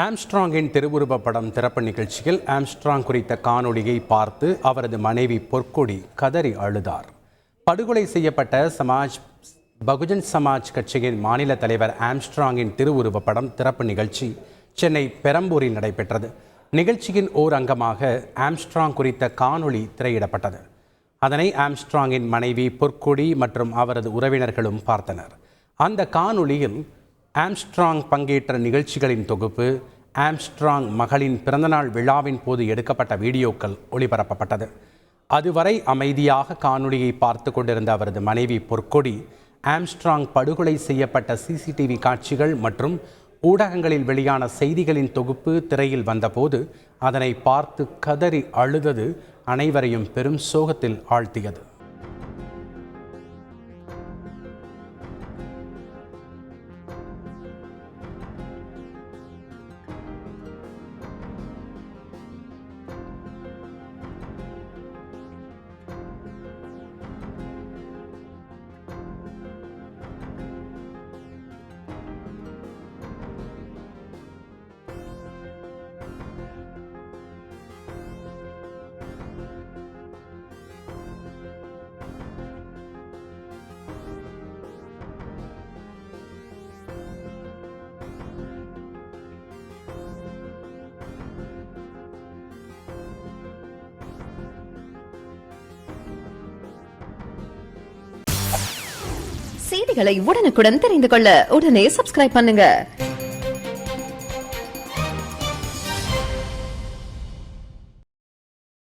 ஆம்ஸ்ட்ராங்கின் திருவுருவப் படம் திறப்பு நிகழ்ச்சியில் ஆம்ஸ்ட்ராங் குறித்த காணொளியை பார்த்து அவரது மனைவி பொற்கொடி கதறி அழுதார். படுகொலை செய்யப்பட்ட பகுஜன் சமாஜ் கட்சியின் மாநில தலைவர் ஆம்ஸ்ட்ராங்கின் திருவுருவப் படம் திறப்பு நிகழ்ச்சி சென்னை பெரம்பூரில் நடைபெற்றது. நிகழ்ச்சியின் ஓர் அங்கமாக ஆம்ஸ்ட்ராங் குறித்த காணொளி திரையிடப்பட்டது. அதனை ஆம்ஸ்ட்ராங்கின் மனைவி பொற்கொடி மற்றும் அவரது உறவினர்களும் பார்த்தனர். அந்த காணொளியில் ஆம்ஸ்ட்ராங் பங்கேற்ற நிகழ்ச்சிகளின் தொகுப்பு, ஆம்ஸ்ட்ராங் மகளின் பிறந்தநாள் விழாவின் போது எடுக்கப்பட்ட வீடியோக்கள் ஒளிபரப்பப்பட்டது. அதுவரை அமைதியாக காணொளியை பார்த்து கொண்டிருந்த அவரது மனைவி பொற்கொடி ஆம்ஸ்ட்ராங் படுகொலை செய்யப்பட்ட சிசிடிவி காட்சிகள் மற்றும் ஊடகங்களில் வெளியான செய்திகளின் தொகுப்பு திரையில் வந்தபோது அதனை பார்த்து கதறி அழுதது அனைவரையும் பெரும் சோகத்தில் ஆழ்த்தியது. செய்திகளை உடனுக்குடன் தெரிந்து கொள்ள உடனே சப்ஸ்கிரைப் பண்ணுங்க.